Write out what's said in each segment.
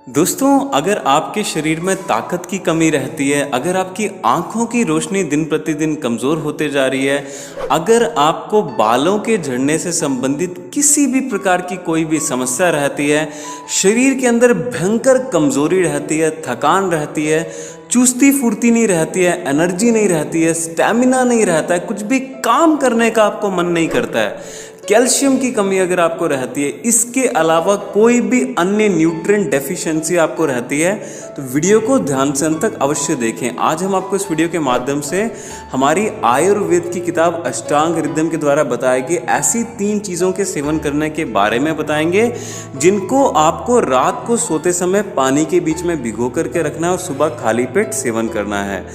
दोस्तों, अगर आपके शरीर में ताकत की कमी रहती है, अगर आपकी आंखों की रोशनी दिन प्रतिदिन कमज़ोर होते जा रही है, अगर आपको बालों के झड़ने से संबंधित किसी भी प्रकार की कोई भी समस्या रहती है, शरीर के अंदर भयंकर कमज़ोरी रहती है, थकान रहती है, चुस्ती फुर्ती नहीं रहती है, एनर्जी नहीं रहती है, स्टैमिना नहीं रहता है, कुछ भी काम करने का आपको मन नहीं करता है, कैल्शियम की कमी अगर आपको रहती है, इसके अलावा कोई भी अन्य न्यूट्रिएंट डेफिशिएंसी आपको रहती है, तो वीडियो को ध्यान से अंत तक अवश्य देखें। आज हम आपको इस वीडियो के माध्यम से हमारी आयुर्वेद की किताब अष्टांग हृदय के द्वारा बताए गए ऐसी 3 चीज़ों के सेवन करने के बारे में बताएंगे, जिनको आपको रात को सोते समय पानी के बीच में भिगो करके रखना है और सुबह खाली पेट सेवन करना है।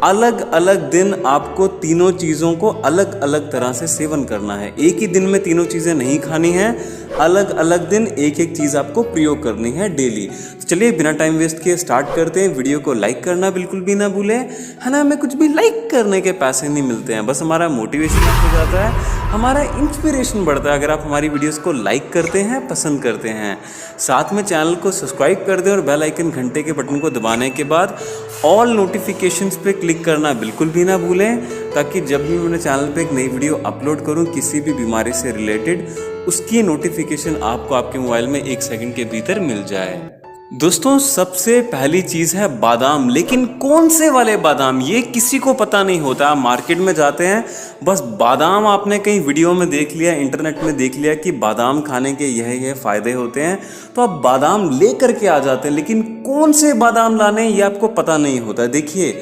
अलग अलग दिन आपको तीनों चीज़ों को अलग अलग तरह से सेवन करना है। एक ही दिन में तीनों चीज़ें नहीं खानी है, अलग अलग दिन एक एक चीज़ आपको प्रयोग करनी है डेली। तो चलिए बिना टाइम वेस्ट किए स्टार्ट करते हैं। वीडियो को लाइक करना बिल्कुल भी ना भूलें, है ना। हमें कुछ भी लाइक करने के पैसे नहीं मिलते हैं, बस हमारा मोटिवेशन हो जाता है, हमारा इंस्पिरेशन बढ़ता है अगर आप हमारी वीडियोस को लाइक करते हैं, पसंद करते हैं। साथ में चैनल को सब्सक्राइब कर दें और बेल आइकन घंटे के बटन को दबाने के बाद ऑल नोटिफिकेशंस पे क्लिक करना बिल्कुल भी ना भूलें, ताकि जब भी मैंने चैनल पे एक नई वीडियो अपलोड करूं किसी भी बीमारी से रिलेटेड, उसकी नोटिफिकेशन आपको आपके मोबाइल में 1 सेकंड के भीतर मिल जाए। दोस्तों, सबसे पहली चीज़ है बादाम। लेकिन कौन से वाले बादाम, ये किसी को पता नहीं होता। आप मार्केट में जाते हैं, बस बादाम आपने कहीं वीडियो में देख लिया, इंटरनेट में देख लिया कि बादाम खाने के यह फ़ायदे होते हैं, तो आप बादाम ले करके आ जाते हैं। लेकिन कौन से बादाम लाने ये आपको पता नहीं होता। देखिए,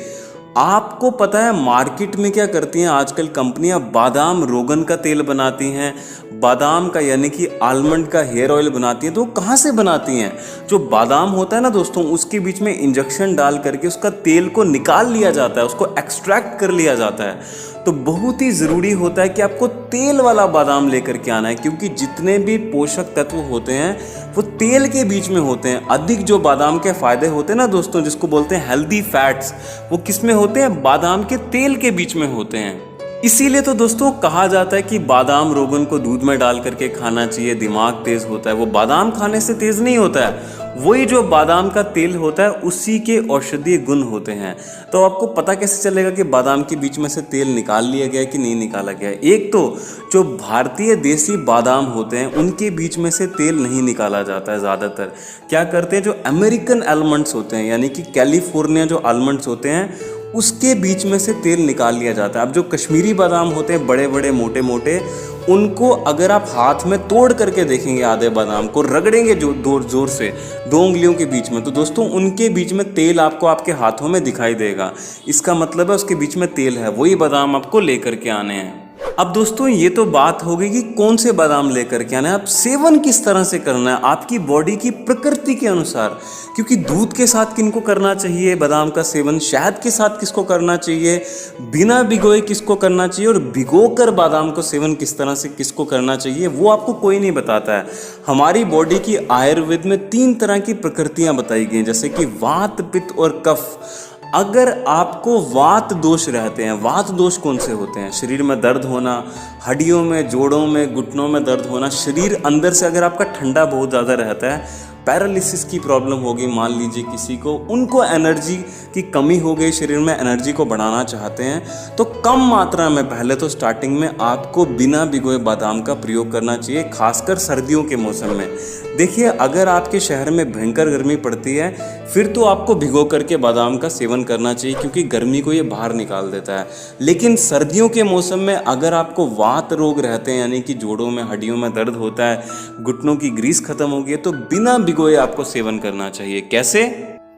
आपको पता है मार्केट में क्या करती हैं आजकल कंपनियां, बादाम रोगन का तेल बनाती हैं, बादाम का यानी कि आलमंड का हेयर ऑयल बनाती हैं। तो वो कहाँ से बनाती हैं? जो बादाम होता है ना दोस्तों, उसके बीच में इंजेक्शन डाल करके उसका तेल को निकाल लिया जाता है, उसको एक्सट्रैक्ट कर लिया जाता है। तो बहुत ही ज़रूरी होता है कि आपको तेल वाला बादाम लेकर के आना है, क्योंकि जितने भी पोषक तत्व होते हैं वो तेल के बीच में होते हैं। अधिक जो बादाम के फ़ायदे होते हैं ना दोस्तों, जिसको बोलते हैं हेल्दी फैट्स, वो किस में होते हैं? बादाम के तेल के बीच में होते हैं। इसीलिए तो दोस्तों कहा जाता है कि बादाम रोगन को दूध में डाल करके खाना चाहिए, दिमाग तेज होता है। वो बादाम खाने से तेज नहीं होता है, वही जो बादाम का तेल होता है उसी के औषधीय गुण होते हैं। तो आपको पता कैसे चलेगा कि बादाम के बीच में से तेल निकाल लिया गया है कि नहीं निकाला गया है? एक तो जो भारतीय देसी बादाम होते हैं उनके बीच में से तेल नहीं निकाला जाता है। ज़्यादातर क्या करते हैं, जो अमेरिकन आलमंड्स होते हैं यानी कि कैलिफोर्निया जो आलमंड्स होते हैं उसके बीच में से तेल निकाल लिया जाता है। अब जो कश्मीरी बादाम होते हैं बड़े बड़े मोटे मोटे, उनको अगर आप हाथ में तोड़ करके देखेंगे, आधे बादाम को रगड़ेंगे जो जोर से 2 उंगलियों के बीच में, तो दोस्तों उनके बीच में तेल आपको आपके हाथों में दिखाई देगा। इसका मतलब है उसके बीच में तेल है, वही बादाम आपको लेकर के आने हैं। अब दोस्तों ये तो बात हो गई कि कौन से बादाम लेकर के आना है, अब सेवन किस तरह से करना है आपकी बॉडी की प्रकृति के अनुसार। क्योंकि दूध के साथ किनको करना चाहिए बादाम का सेवन, शहद के साथ किसको करना चाहिए, बिना भिगोए किसको करना चाहिए, और भिगोकर बादाम को सेवन किस तरह से किसको करना चाहिए, वो आपको कोई नहीं बताता है। हमारी बॉडी की आयुर्वेद में 3 तरह की प्रकृतियाँ बताई गई हैं, जैसे कि वात, पित्त और कफ। अगर आपको वात दोष रहते हैं, वात दोष कौन से होते हैं? शरीर में दर्द होना, हड्डियों में, जोड़ों में, घुटनों में दर्द होना, शरीर अंदर से अगर आपका ठंडा बहुत ज़्यादा रहता है, पैरालिसिस की प्रॉब्लम होगी मान लीजिए किसी को, उनको एनर्जी की कमी हो गई, शरीर में एनर्जी को बढ़ाना चाहते हैं, तो कम मात्रा में पहले तो स्टार्टिंग में आपको बिना भिगोए बादाम का प्रयोग करना चाहिए, खासकर सर्दियों के मौसम में। देखिए, अगर आपके शहर में भयंकर गर्मी पड़ती है फिर तो आपको भिगो करके बादाम का सेवन करना चाहिए, क्योंकि गर्मी को ये बाहर निकाल देता है। लेकिन सर्दियों के मौसम में अगर आपको वात रोग रहते हैं यानी कि जोड़ों में, हड्डियों में दर्द होता है, घुटनों की ग्रीस खत्म हो गई है, तो बिना भिगोए आपको सेवन करना चाहिए। कैसे?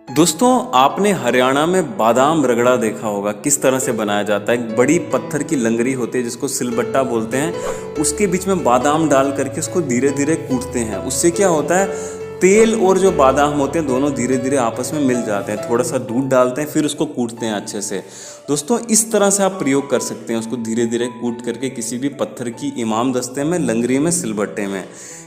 दोस्तों, आपने हरियाणा में बादाम रगड़ा देखा होगा, किस तरह से बनाया जाता है। एक बड़ी पत्थर की लंगरी होती है जिसको सिलबट्टा बोलते हैं, उसके बीच में बादाम डाल करके उसको धीरे धीरे कूटते हैं। उससे क्या होता है, तेल और जो बादाम होते हैं दोनों धीरे धीरे आपस में मिल जाते हैं। थोड़ा सा दूध डालते हैं, फिर उसको कूटते हैं अच्छे से। दोस्तों, इस तरह से आप प्रयोग कर सकते हैं, उसको धीरे धीरे कूट करके किसी भी पत्थर की इमाम दस्ते में, लंगरी में, सिलबट्टे में।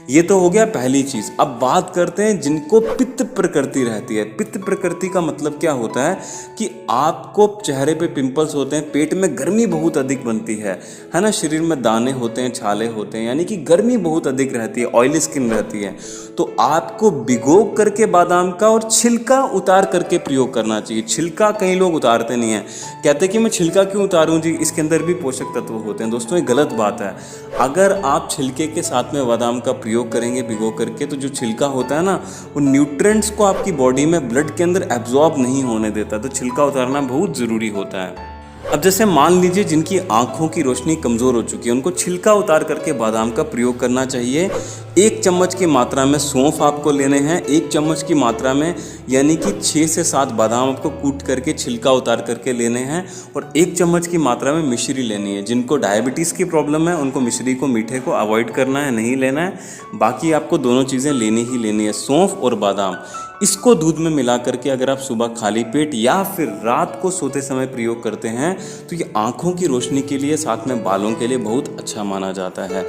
ये तो हो गया पहली चीज। अब बात करते हैं जिनको पित्त प्रकृति रहती है। पित्त प्रकृति का मतलब क्या होता है कि आपको चेहरे पे पिंपल्स होते हैं, पेट में गर्मी बहुत अधिक बनती है ना, शरीर में दाने होते हैं, छाले होते हैं, यानी कि गर्मी बहुत अधिक रहती है, ऑयली स्किन रहती है। तो आपको भिगो करके बादाम का और छिलका उतार करके प्रयोग करना चाहिए। छिलका कई लोग उतारते नहीं है, कहते कि मैं छिलका क्यों उतारूं जी, इसके अंदर भी पोषक तत्व होते हैं। दोस्तों ये गलत बात है। अगर आप छिलके के साथ में बादाम का प्रयोग करेंगे भिगो करके, तो जो छिलका होता है ना, वो न्यूट्रिएंट्स को आपकी बॉडी में ब्लड के अंदर एब्जॉर्ब नहीं होने देता, तो छिलका उतारना बहुत ज़रूरी होता है। अब जैसे मान लीजिए जिनकी आंखों की रोशनी कमज़ोर हो चुकी है, उनको छिलका उतार करके बादाम का प्रयोग करना चाहिए। 1 चम्मच की मात्रा में सौंफ आपको लेने हैं, 1 चम्मच की मात्रा में यानी कि 6 से 7 बादाम आपको कूट करके छिलका उतार करके लेने हैं, और 1 चम्मच की मात्रा में मिश्री लेनी है। जिनको डायबिटीज़ की प्रॉब्लम है उनको मिश्री को, मीठे को अवॉइड करना है, नहीं लेना है। बाकी आपको दोनों चीज़ें लेनी ही लेनी है, सौंफ और बादाम। इसको दूध में मिला करके अगर आप सुबह खाली पेट या फिर रात को सोते समय प्रयोग करते हैं तो ये आँखों की रोशनी के लिए, साथ में बालों के लिए बहुत अच्छा माना जाता है।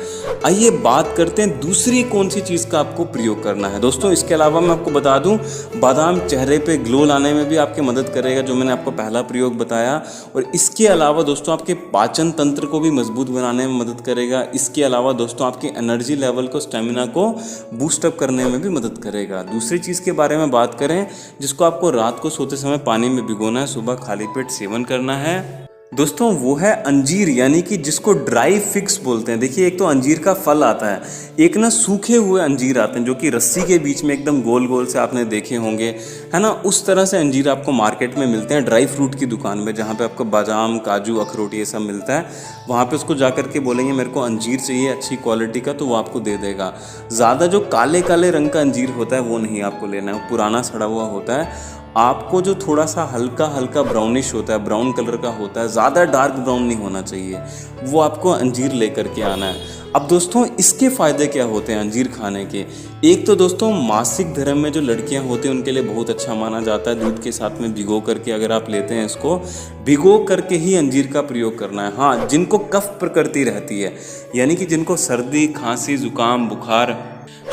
आइए बात करते हैं दूसरी कौन सी चीज़ का आपको प्रयोग करना है। दोस्तों इसके अलावा मैं आपको बता दूं, बादाम चेहरे पे ग्लो लाने में भी आपकी मदद करेगा, जो मैंने आपको पहला प्रयोग बताया। और इसके अलावा दोस्तों आपके पाचन तंत्र को भी मजबूत बनाने में मदद करेगा। इसके अलावा दोस्तों आपकी एनर्जी लेवल को, स्टेमिना को बूस्टअप करने में भी मदद करेगा। दूसरी चीज़ के बारे में बात करें जिसको आपको रात को सोते समय पानी में भिगोना है, सुबह खाली पेट सेवन करना है दोस्तों, वो है अंजीर, यानी कि जिसको ड्राई फिग्स बोलते हैं। देखिए एक तो अंजीर का फल आता है, एक ना सूखे हुए अंजीर आते हैं जो कि रस्सी के बीच में एकदम गोल गोल से आपने देखे होंगे, है ना। उस तरह से अंजीर आपको मार्केट में मिलते हैं ड्राई फ्रूट की दुकान में, जहाँ पे आपको बादाम, काजू, अखरोट ये सब मिलता है। वहाँ पे उसको जा करके बोलेंगे मेरे को अंजीर चाहिए अच्छी क्वालिटी का, तो वो आपको दे देगा। ज़्यादा जो काले काले रंग का अंजीर होता है वो नहीं आपको लेना है, वो पुराना सड़ा हुआ होता है। आपको जो थोड़ा सा हल्का हल्का ब्राउनिश होता है, ब्राउन कलर का होता है, ज़्यादा डार्क ब्राउन नहीं होना चाहिए, वो आपको अंजीर लेकर के आना है। अब दोस्तों इसके फ़ायदे क्या होते हैं अंजीर खाने के। एक तो दोस्तों मासिक धर्म में जो लड़कियां होती हैं उनके लिए बहुत अच्छा माना जाता है। दूध के साथ में भिगो करके अगर आप लेते हैं, इसको भिगो करके ही अंजीर का प्रयोग करना है। हाँ, जिनको कफ प्रकृति रहती है, यानी कि जिनको सर्दी, खांसी, जुकाम, बुखार,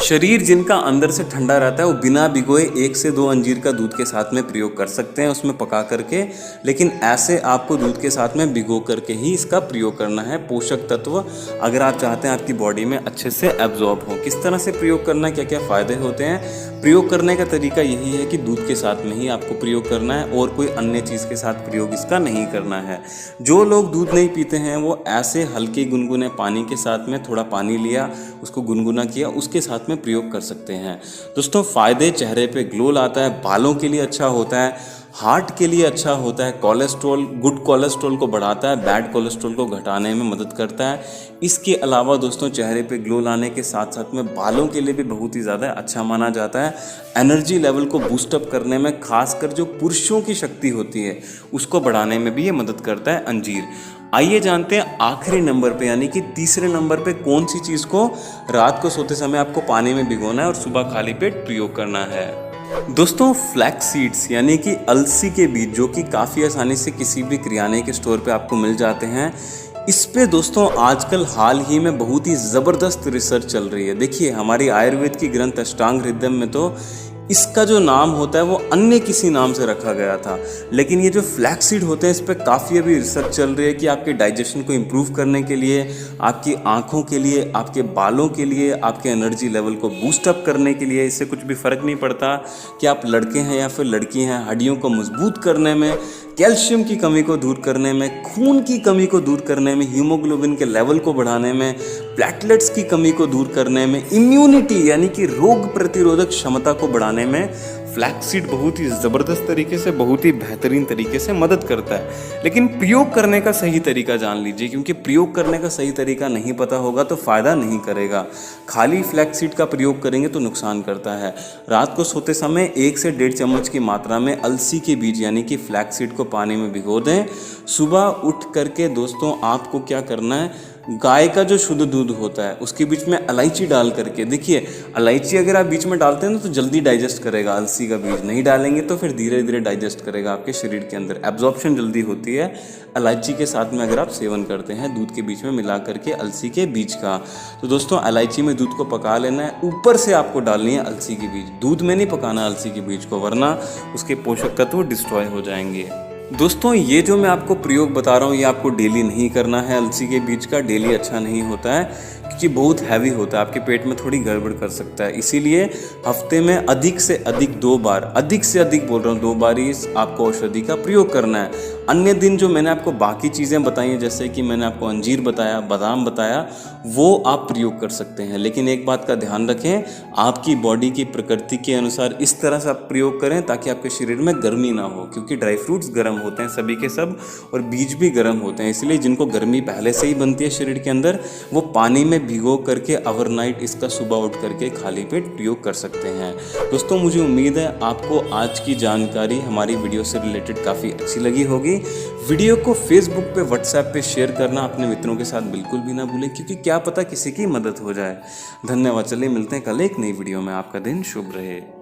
शरीर जिनका अंदर से ठंडा रहता है, वो बिना भिगोए 1 से 2 अंजीर का दूध के साथ में प्रयोग कर सकते हैं, उसमें पका करके। लेकिन ऐसे आपको दूध के साथ में भिगो करके ही इसका प्रयोग करना है। पोषक तत्व अगर आप चाहते हैं आपकी बॉडी में अच्छे से एब्जॉर्ब हो। किस तरह से प्रयोग करना है, क्या क्या फ़ायदे होते हैं। प्रयोग करने का तरीका यही है कि दूध के साथ में ही आपको प्रयोग करना है और कोई अन्य चीज़ के साथ प्रयोग इसका नहीं करना है। जो लोग दूध नहीं पीते हैं वो ऐसे हल्के गुनगुने पानी के साथ में थोड़ा पानी लिया, उसको गुनगुना किया, उसके साथ में प्रयोग कर सकते हैं। दोस्तों फ़ायदे, चेहरे पे ग्लो लाता है, बालों के लिए अच्छा होता है, हार्ट के लिए अच्छा होता है, कोलेस्ट्रॉल, गुड कोलेस्ट्रॉल को बढ़ाता है, बैड कोलेस्ट्रॉल को घटाने में मदद करता है। इसके अलावा दोस्तों चेहरे पे ग्लो लाने के साथ साथ में बालों के लिए भी बहुत ही ज़्यादा अच्छा माना जाता है। एनर्जी लेवल को बूस्टअप करने में, खासकर जो पुरुषों की शक्ति होती है उसको बढ़ाने में भी ये मदद करता है अंजीर। आइए जानते हैं आखिरी नंबर पे, यानी कि तीसरे नंबर पे कौन सी चीज़ को रात को सोते समय आपको पानी में भिगोना है और सुबह खाली पेट प्रयोग करना है। दोस्तों फ्लैक्स सीड्स यानी कि अलसी के बीज, जो कि काफ़ी आसानी से किसी भी किराने के स्टोर पे आपको मिल जाते हैं। इस पे दोस्तों आजकल हाल ही में बहुत ही ज़बरदस्त रिसर्च चल रही है। देखिए हमारी आयुर्वेद की ग्रंथ अष्टांग हृदय में तो इसका जो नाम होता है वो अन्य किसी नाम से रखा गया था, लेकिन ये जो फ्लैक्सीड होते हैं इस पर काफ़ी अभी रिसर्च चल रही है कि आपके डाइजेशन को इम्प्रूव करने के लिए, आपकी आँखों के लिए, आपके बालों के लिए, आपके एनर्जी लेवल को बूस्टअप करने के लिए। इससे कुछ भी फ़र्क नहीं पड़ता कि आप लड़के हैं या फिर लड़की हैं, हड्डियों को मजबूत करने में, कैल्शियम की कमी को दूर करने में, खून की कमी को दूर करने में, हीमोग्लोबिन के लेवल को बढ़ाने में, प्लेटलेट्स की कमी को दूर करने में, इम्यूनिटी यानी कि रोग प्रतिरोधक क्षमता को बढ़ाने में फ्लैक्सीड बहुत ही ज़बरदस्त तरीके से, बहुत ही बेहतरीन तरीके से मदद करता है। लेकिन प्रयोग करने का सही तरीका जान लीजिए, क्योंकि प्रयोग करने का सही तरीका नहीं पता होगा तो फ़ायदा नहीं करेगा। खाली फ्लैक्सीड का प्रयोग करेंगे तो नुकसान करता है। रात को सोते समय 1 से 1.5 चम्मच की मात्रा में अलसी के बीज यानी कि फ्लैक्सीड को पानी में भिगो दें। सुबह उठ करके दोस्तों आपको क्या करना है, गाय का जो शुद्ध दूध होता है उसके बीच में इलायची डाल करके, देखिए इलायची अगर आप बीच में डालते हैं ना तो जल्दी डाइजेस्ट करेगा, अलसी का बीज नहीं डालेंगे तो फिर धीरे धीरे डाइजेस्ट करेगा आपके शरीर के अंदर, एब्जॉर्प्शन जल्दी होती है इलायची के साथ में अगर आप सेवन करते हैं दूध के बीच में मिला करके अलसी के बीज का। तो दोस्तों इलायची में दूध को पका लेना है, ऊपर से आपको डालनी है अलसी के बीज, दूध में नहीं पकाना अलसी के बीज को, वरना उसके पोषक तत्व डिस्ट्रॉय हो जाएंगे। दोस्तों ये जो मैं आपको प्रयोग बता रहा हूँ ये आपको डेली नहीं करना है, अलसी के बीज का डेली अच्छा नहीं होता है क्योंकि बहुत हैवी होता है, आपके पेट में थोड़ी गड़बड़ कर सकता है। इसीलिए हफ्ते में अधिक से अधिक 2 बार, अधिक से अधिक बोल रहा हूँ 2 बार ही आपको औषधि का प्रयोग करना है। अन्य दिन जो मैंने आपको बाकी चीज़ें बताई हैं, जैसे कि मैंने आपको अंजीर बताया, बादाम बताया, वो आप प्रयोग कर सकते हैं। लेकिन एक बात का ध्यान रखें, आपकी बॉडी की प्रकृति के अनुसार इस तरह से आप प्रयोग करें ताकि आपके शरीर में गर्मी ना हो, क्योंकि ड्राई फ्रूट्स गर्म होते हैं सभी के सब और बीज भी गर्म होते हैं। इसलिए जिनको गर्मी पहले से ही बनती है शरीर के अंदर, वो पानी में भिगो करके ओवरनाइट इसका सुबह उठ करके खाली पेट प्रयोग कर सकते हैं। दोस्तों मुझे उम्मीद है आपको आज की जानकारी हमारी वीडियो से रिलेटेड काफ़ी अच्छी लगी होगी। वीडियो को फेसबुक पे, व्हाट्सएप पे शेयर करना अपने मित्रों के साथ बिल्कुल भी ना भूलें, क्योंकि क्या पता किसी की मदद हो जाए। धन्यवाद। चलिए मिलते हैं कल एक नई वीडियो में। आपका दिन शुभ रहे।